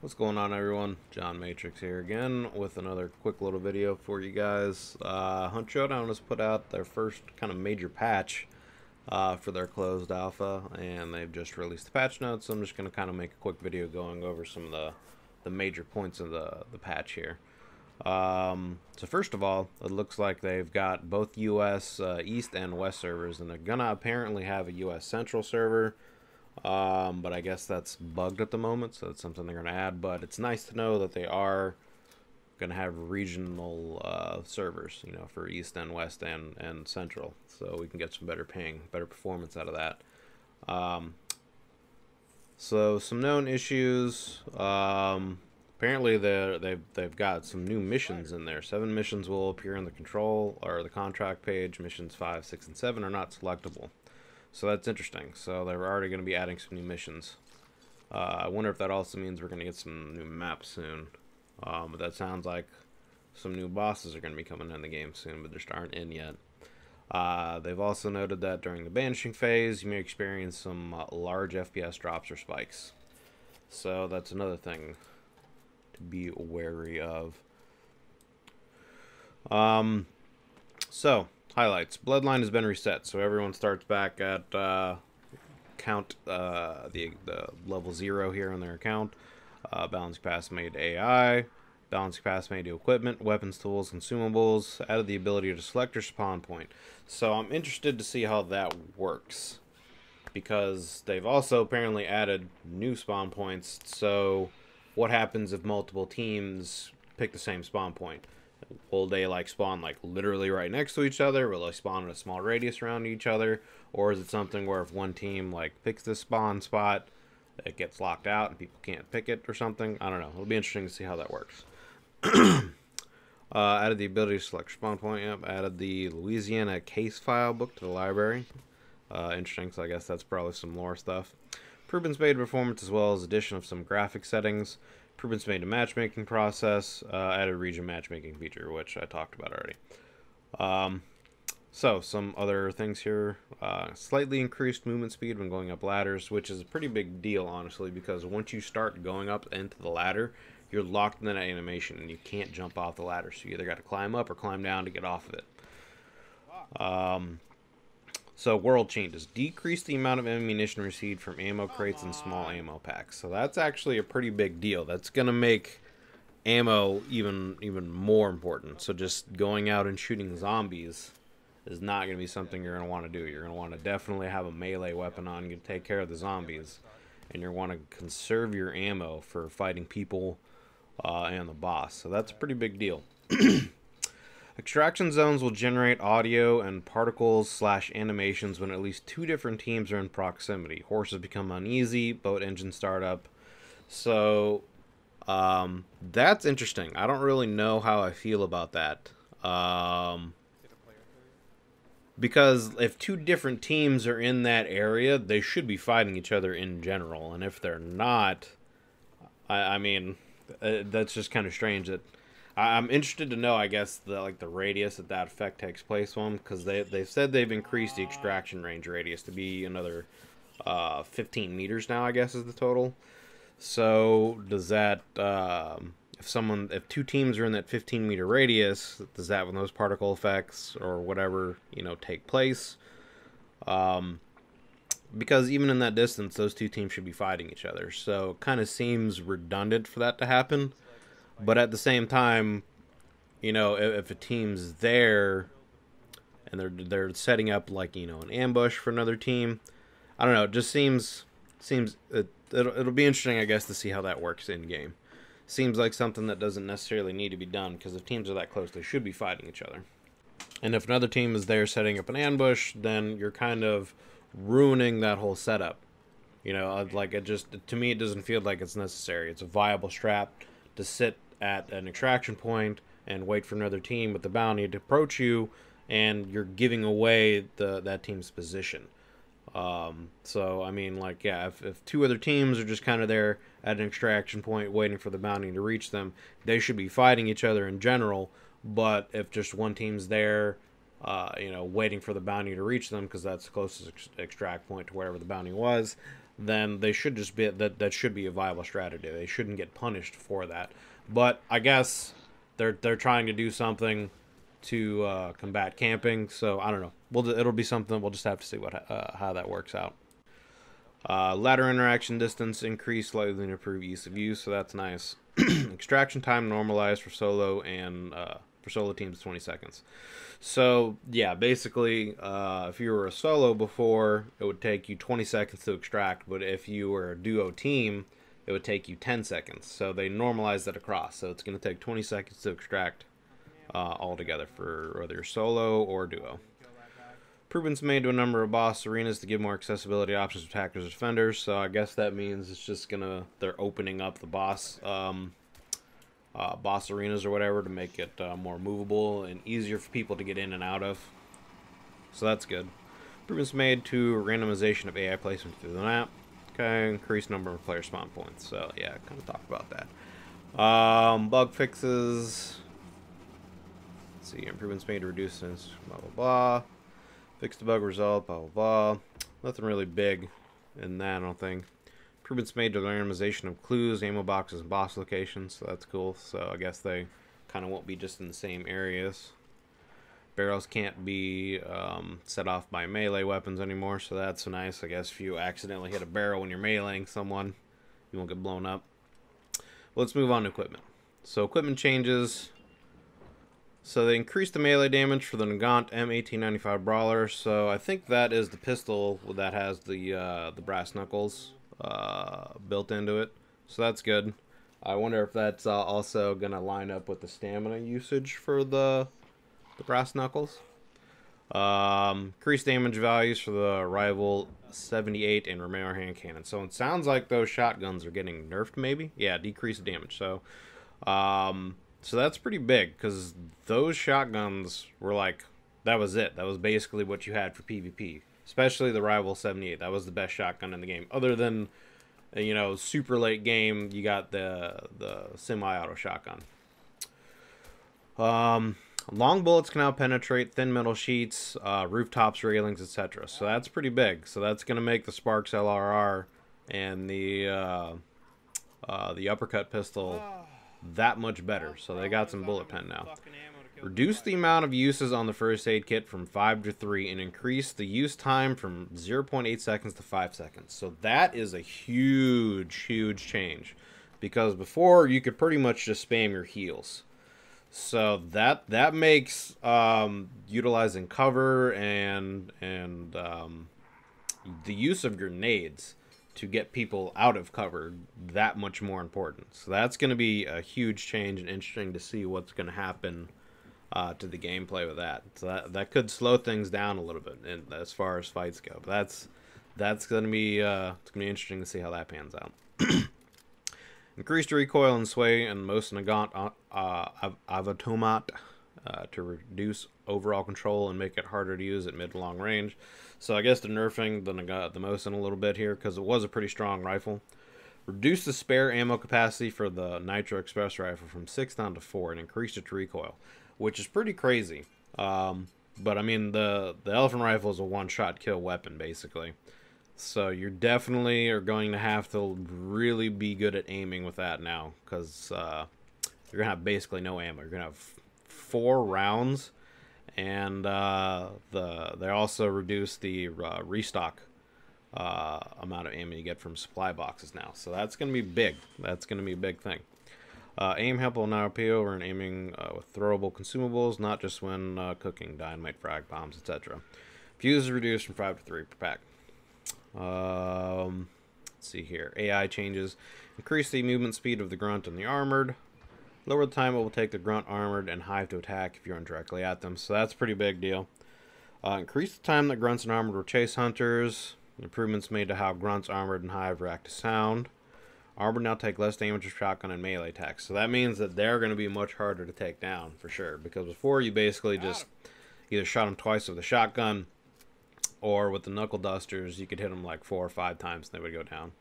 What's going on, everyone? John Matrix here again with another quick little video for you guys. Hunt Showdown has put out their first kind of major patch for their closed alpha, and they've just released the patch notes. So I'm just going to kind of make a quick video going over some of the major points of the patch here. So first of all, it looks like they've got both US East and West servers, and they're going to apparently have a US Central server. But I guess that's bugged at the moment, so it's something they're going to add. But it's nice to know that they are going to have regional servers, you know, for East and West and Central, so we can get some better ping, better performance out of that. So some known issues. Apparently they've got some new missions in there. 7 missions will appear in the control or the contract page. Missions 5, 6, and 7 are not selectable. So that's interesting. So they're already going to be adding some new missions. I wonder if that also means we're going to get some new maps soon. But that sounds like some new bosses are going to be coming in the game soon, but just aren't in yet. They've also noted that during the banishing phase, you may experience some large FPS drops or spikes. So that's another thing to be wary of. So highlights. Bloodline has been reset, so everyone starts back at the level 0 here on their account. Balance capacity made to AI. Balance capacity made to equipment, weapons, tools, consumables. Added the ability to select your spawn point. So I'm interested to see how that works, because they've also apparently added new spawn points. So what happens if multiple teams pick the same spawn point? Will they like spawn like literally right next to each other? Will they spawn in a small radius around each other? Or is it something where if one team like picks this spawn spot, it gets locked out and people can't pick it or something? I don't know. It'll be interesting to see how that works. Added the ability to select spawn point. Yep. Added the Louisiana case file book to the library. Interesting, so I guess that's probably some lore stuff. Improvements made to performance, as well as addition of some graphic settings. Improvements made to matchmaking process. Added region matchmaking feature, which I talked about already. So some other things here. Slightly increased movement speed when going up ladders, which is a pretty big deal, honestly, because once you start going up into the ladder, you're locked in that animation and you can't jump off the ladder. So you either got to climb up or climb down to get off of it. So world changes. Decrease the amount of ammunition received from ammo crates and small ammo packs. So that's actually a pretty big deal. That's going to make ammo even more important. So just going out and shooting zombies is not going to be something you're going to want to do. You're going to want to definitely have a melee weapon on you to take care of the zombies. And you're going to want to conserve your ammo for fighting people and the boss. So that's a pretty big deal. Extraction zones will generate audio and particles/animations when at least 2 different teams are in proximity. Horses become uneasy, boat engine startup. So that's interesting. I don't really know how I feel about that. Because if 2 different teams are in that area, they should be fighting each other in general. And if they're not, I mean, that's just kind of strange that... I'm interested to know, I guess, the radius that effect takes place on, because they've said they've increased the extraction range radius to be another 15 meters now, I guess, is the total. So does that if 2 teams are in that 15-meter radius, does that, when those particle effects or whatever, you know, take place? Because even in that distance, those 2 teams should be fighting each other. So it kind of seems redundant for that to happen. But at the same time, you know, if a team's there and they're setting up, like, you know, an ambush for another team, I don't know. It just seems it'll be interesting, I guess, to see how that works in game. Seems like something that doesn't necessarily need to be done, because if teams are that close, they should be fighting each other. And if another team is there setting up an ambush, then you're kind of ruining that whole setup. You know, like, it just, to me, it doesn't feel like it's necessary. It's a viable strat to sit at an extraction point and wait for another team with the bounty to approach you, and you're giving away that team's position. So I mean, like, yeah, if 2 other teams are just kind of there at an extraction point waiting for the bounty to reach them, they should be fighting each other in general. But if just one team's there, you know, waiting for the bounty to reach them, because that's the closest extract point to wherever the bounty was, then they should just be that should be a viable strategy. They shouldn't get punished for that. But I guess they're trying to do something to combat camping. So I don't know. It'll be something. We'll just have to see how that works out. Ladder interaction distance increased slightly to improve ease of use, so that's nice. Extraction time normalized for solo and for solo teams 20 seconds. So yeah, basically, if you were a solo before, it would take you 20 seconds to extract, but if you were a duo team, it would take you 10 seconds. So they normalized that across. So it's going to take 20 seconds to extract altogether for whether you're solo or duo. Improvements made to a number of boss arenas to give more accessibility options to attackers and defenders. So I guess that means it's just they're opening up the boss arenas or whatever to make it more movable and easier for people to get in and out of. So that's good. Improvements made to randomization of AI placement through the map. Okay, increased number of player spawn points. So yeah, kind of talked about that. Bug fixes. Let's see, improvements made to reduce blah blah blah. Fix the bug result, blah, blah, blah. Nothing really big in that, I don't think. Improvements made to the randomization of clues, ammo boxes, and boss locations, so that's cool. So I guess they kind of won't be just in the same areas. Barrels can't be set off by melee weapons anymore, so that's nice. I guess if you accidentally hit a barrel when you're meleeing someone, you won't get blown up. Well, let's move on to equipment. So equipment changes. So they increased the melee damage for the Nagant M1895 Brawler. So I think that is the pistol that has the brass knuckles built into it. So that's good. I wonder if that's also going to line up with the stamina usage for the brass knuckles. Increased damage values for the Rival 78 and Romero hand cannon. So it sounds like those shotguns are getting nerfed maybe? Yeah, decreased damage. So so that's pretty big, because those shotguns were like, that was it. That was basically what you had for PvP. Especially the Rival 78. That was the best shotgun in the game. Other than, you know, super late game, you got the semi-auto shotgun. Long bullets can now penetrate thin metal sheets, rooftops, railings, etc. So that's pretty big. So that's going to make the Sparks LRR and the uppercut pistol that much better. So they got some bullet pen now. Reduce the amount of uses on the first aid kit from 5 to 3 and increase the use time from 0.8 seconds to 5 seconds. So that is a huge change, because before you could pretty much just spam your heals. So that makes utilizing cover and the use of grenades to get people out of cover that much more important. So that's going to be a huge change, and interesting to see what's going to happen to the gameplay with that. So that could slow things down a little bit as far as fights go. But that's going to be it's going to be interesting to see how that pans out. Increased recoil and sway in most Nagant Avatomat to reduce overall control and make it harder to use at mid to long range. So I guess they're nerfing the Mosin a little bit here, because it was a pretty strong rifle. Reduce the spare ammo capacity for the Nitro Express rifle from 6 down to 4 and increased its recoil, which is pretty crazy. But I mean, the Elephant rifle is a one-shot kill weapon basically. So you definitely are going to have to really be good at aiming with that now, because you're going to have basically no ammo. You're going to have 4 rounds, and they also reduced the restock amount of ammo you get from supply boxes now. So that's going to be big. That's going to be a big thing. Aim help will now appeal when aiming with throwable consumables, not just when cooking dynamite, frag bombs, etc. Fuse is reduced from 5 to 3 per pack. Let's see here. AI changes. Increase the movement speed of the grunt and the armored. Lower the time it will take the grunt, armored, and hive to attack if you're directly at them. So that's a pretty big deal. Increase the time that grunts and armored will chase hunters. Improvements made to how grunts, armored, and hive react to sound. Armored now take less damage with shotgun and melee attacks. So that means that they're going to be much harder to take down for sure. Because before you basically just either shot them twice with a shotgun, or with the knuckle dusters, you could hit them like 4 or 5 times and they would go down.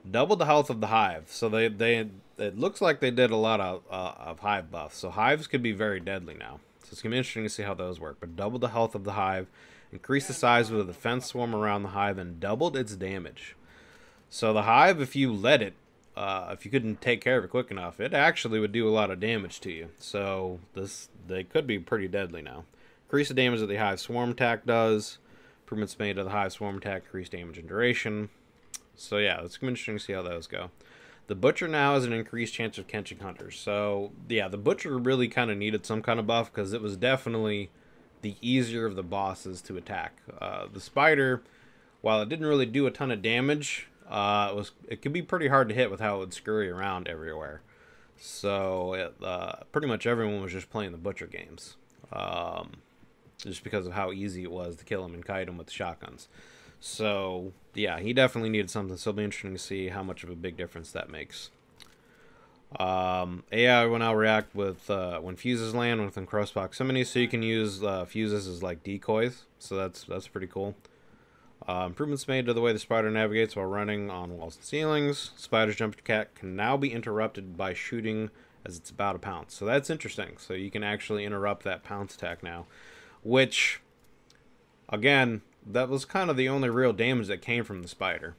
Double the health of the hive. So it looks like they did a lot of hive buffs. So hives could be very deadly now. So it's going to be interesting to see how those work. But double the health of the hive, increase the size of the defense swarm around the hive, and doubled its damage. So the Hive, if you let it, if you couldn't take care of it quick enough, it actually would do a lot of damage to you. So they could be pretty deadly now. Increase the damage that the Hive Swarm Attack does. Improvements made to the Hive Swarm Attack, increase damage and duration. So yeah, it's gonna be interesting to see how those go. The Butcher now has an increased chance of catching hunters. So yeah, the Butcher really kind of needed some kind of buff because it was definitely the easier of the bosses to attack. The Spider, while it didn't really do a ton of damage, it could be pretty hard to hit with how it would scurry around everywhere. So pretty much everyone was just playing the Butcher games, just because of how easy it was to kill him and kite him with the shotguns. So yeah, he definitely needed something. So it'll be interesting to see how much of a big difference that makes. AI will now react with when fuses land within close proximity, so you can use fuses as like decoys. So that's pretty cool. Improvements made to the way the spider navigates while running on walls and ceilings. Spider's jump attack can now be interrupted by shooting as it's about to pounce. So that's interesting. So you can actually interrupt that pounce attack now, which, again, that was kind of the only real damage that came from the spider.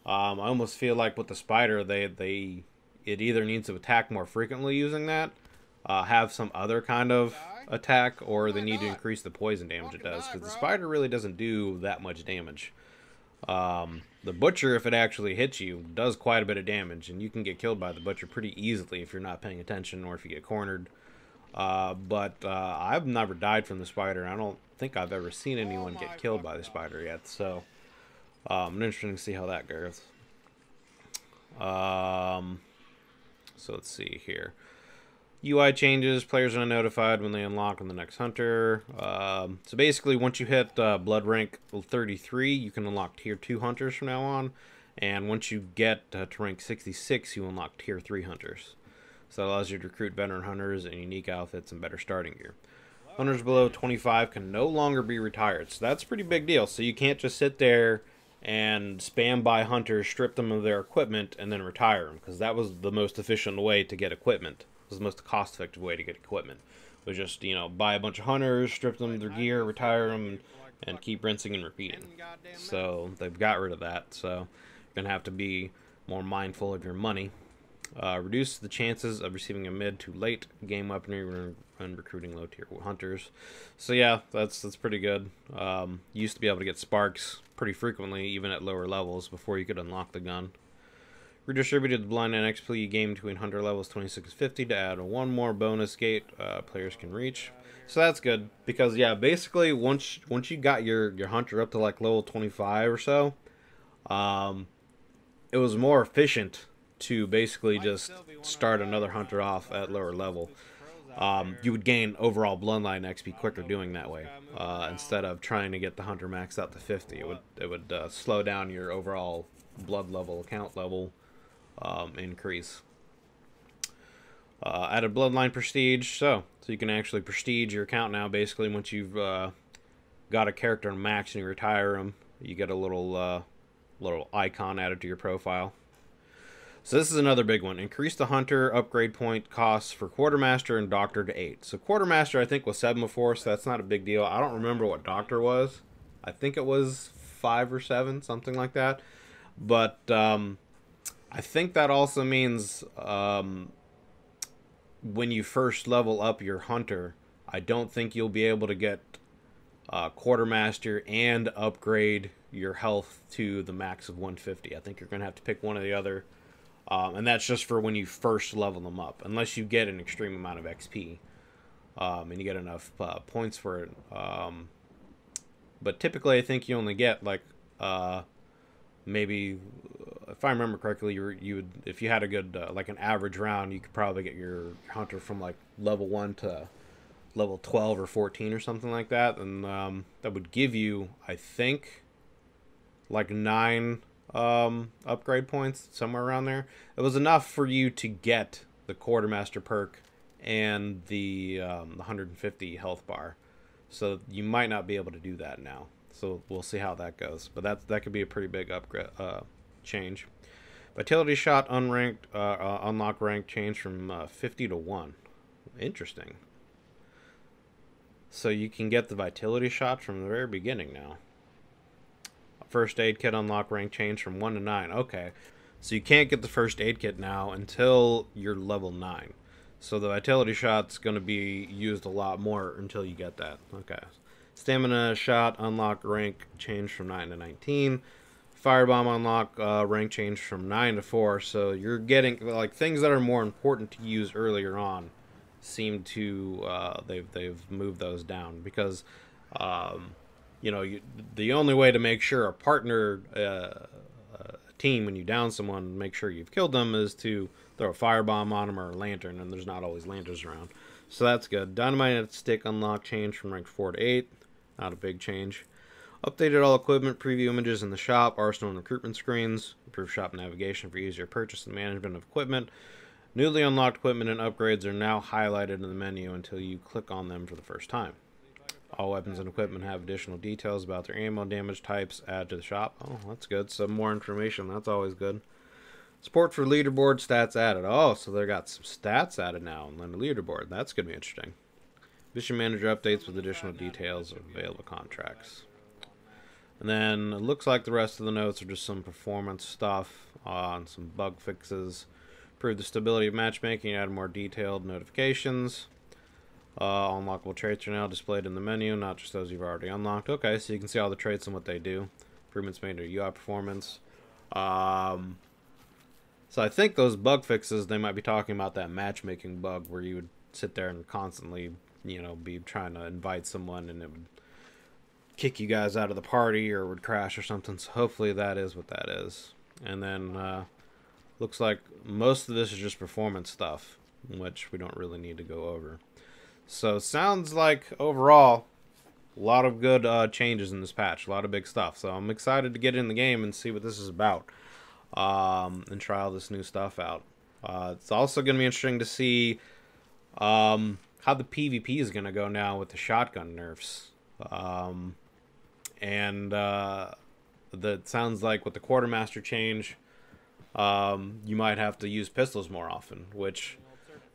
I almost feel like with the spider, it either needs to attack more frequently using that, have some other kind of attack, or they need to increase the poison damage it does, because the spider really doesn't do that much damage. The Butcher, if it actually hits you, does quite a bit of damage, and you can get killed by the Butcher pretty easily if you're not paying attention or if you get cornered. But I've never died from the spider. I don't think I've ever seen anyone get killed by the spider yet, so interesting to see how that goes. So let's see here. UI changes. Players are notified when they unlock on the next hunter. So basically, once you hit blood rank 33, you can unlock tier 2 hunters from now on. And once you get to rank 66, you unlock tier 3 hunters. So that allows you to recruit veteran hunters and unique outfits and better starting gear. Hunters below 25 can no longer be retired. So that's a pretty big deal. So you can't just sit there and spam by hunters, strip them of their equipment, and then retire them, because that was the most efficient way to get equipment. It was the most cost-effective way to get equipment. It was just, buy a bunch of hunters, strip them of their gear, retire them, and keep rinsing and repeating. So they've got rid of that. So you're going to have to be more mindful of your money. Reduce the chances of receiving a mid to late game weaponry when recruiting low tier hunters. So yeah, that's pretty good. Used to be able to get sparks pretty frequently, even at lower levels, before you could unlock the gun. Redistributed the blind NXP you gain between hunter levels 26 and 50 to add one more bonus gate players can reach. So that's good, because yeah, basically once you got your hunter up to like level 25 or so, it was more efficient to basically just start another hunter off at lower level. You would gain overall bloodline XP quicker doing that way, instead of trying to get the hunter maxed out to 50. It would slow down your overall blood level, account level increase. Added bloodline prestige, so you can actually prestige your account now. Basically, once you've got a character in max and you retire them, you get a little icon added to your profile. So this is another big one. Increase the hunter upgrade point costs for quartermaster and doctor to 8. So quartermaster I think was 7 before, so that's not a big deal. I don't remember what doctor was. I think it was 5 or 7, something like that. But I think that also means when you first level up your hunter, I don't think you'll be able to get quartermaster and upgrade your health to the max of 150. I think you're going to have to pick one or the other. And that's just for when you first level them up, unless you get an extreme amount of XP and you get enough points for it. But typically, I think you only get like maybe, if I remember correctly, you would, if you had a good like an average round, you could probably get your hunter from like level 1 to level 12 or 14 or something like that, and that would give you, I think, like 9 upgrade points, somewhere around there. It was enough for you to get the quartermaster perk and the 150 health bar. So you might not be able to do that now. So we'll see how that goes. But that could be a pretty big upgrade change. Vitality shot unranked unlock rank change from 50 to 1. Interesting. So you can get the vitality shot from the very beginning now. First aid kit unlock rank change from 1 to 9. Okay. So you can't get the first aid kit now until you're level 9. So the vitality shot's going to be used a lot more until you get that. Okay. Stamina shot unlock rank change from 9 to 19. Firebomb unlock rank change from 9 to 4. So you're getting like things that are more important to use earlier on. Seem to they've moved those down because you know, the only way to make sure a partner team, when you down someone, make sure you've killed them, is to throw a firebomb on them or a lantern, and there's not always lanterns around. So that's good. Dynamite stick unlock change from rank 4 to 8. Not a big change. Updated all equipment preview images in the shop, arsenal and recruitment screens. Improved shop navigation for easier purchase and management of equipment. Newly unlocked equipment and upgrades are now highlighted in the menu until you click on them for the first time. All weapons and equipment have additional details about their ammo damage types added to the shop. Oh, that's good. Some more information. That's always good. Support for leaderboard stats added. Oh, so they got some stats added now on the leaderboard. That's going to be interesting. Mission manager updates with additional details of available contracts. And then it looks like the rest of the notes are just some performance stuff and some bug fixes. Improve the stability of matchmaking, add more detailed notifications. Unlockable traits are now displayed in the menu, not just those you've already unlocked. Okay, so you can see all the traits and what they do. Improvements made to UI performance. So I think those bug fixes, they might be talking about that matchmaking bug where you would sit there and constantly, you know, be trying to invite someone and it would kick you guys out of the party or would crash or something. So hopefully that is what that is. And then looks like most of this is just performance stuff, which we don't really need to go over. So sounds like overall a lot of good changes in this patch, a lot of big stuff. So I'm excited to get in the game and see what this is about and try all this new stuff out. It's also going to be interesting to see how the PvP is going to go now with the shotgun nerfs. That sounds like with the quartermaster change, you might have to use pistols more often, which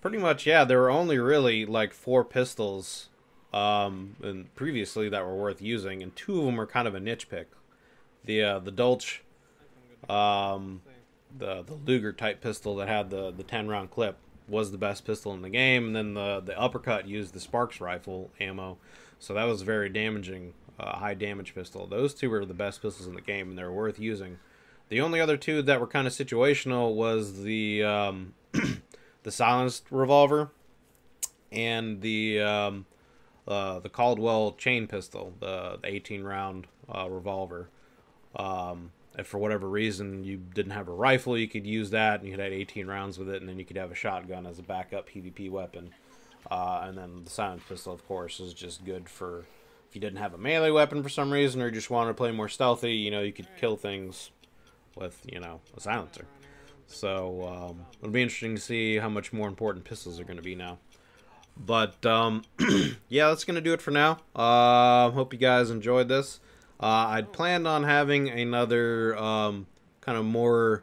pretty much, yeah, there were only really like 4 pistols and previously that were worth using, and 2 of them were kind of a niche pick. The Dolch, the Luger type pistol that had the 10-round clip was the best pistol in the game, and then the uppercut used the Sparks rifle ammo, so that was very damaging, high damage pistol. Those 2 were the best pistols in the game, and they're worth using. The only other 2 that were kind of situational was the the silenced revolver and the Caldwell chain pistol, the 18-round revolver. If for whatever reason you didn't have a rifle, you could use that, and you could have 18 rounds with it, and then you could have a shotgun as a backup PvP weapon. And then the silenced pistol, of course, is just good for if you didn't have a melee weapon for some reason, or just wanted to play more stealthy. You know, you could kill things with, you know, a silencer. So it'll be interesting to see how much more important pistols are going to be now. But yeah, that's going to do it for now. Hope you guys enjoyed this. I'd planned on having another kind of more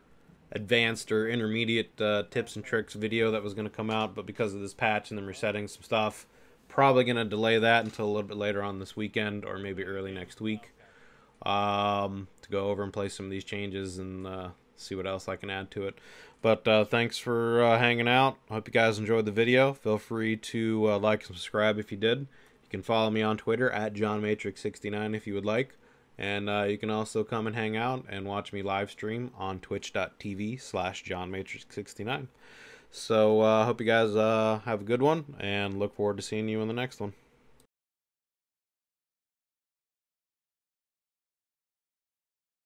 advanced or intermediate tips and tricks video that was going to come out, but because of this patch and them resetting some stuff, probably going to delay that until a little bit later on this weekend or maybe early next week to go over and play some of these changes and see what else I can add to it. But thanks for hanging out. Hope you guys enjoyed the video. Feel free to like and subscribe if you did. You can follow me on Twitter at JohnMatrix69 if you would like. And you can also come and hang out and watch me live stream on twitch.tv/JohnMatrix69. So hope you guys have a good one and look forward to seeing you in the next one.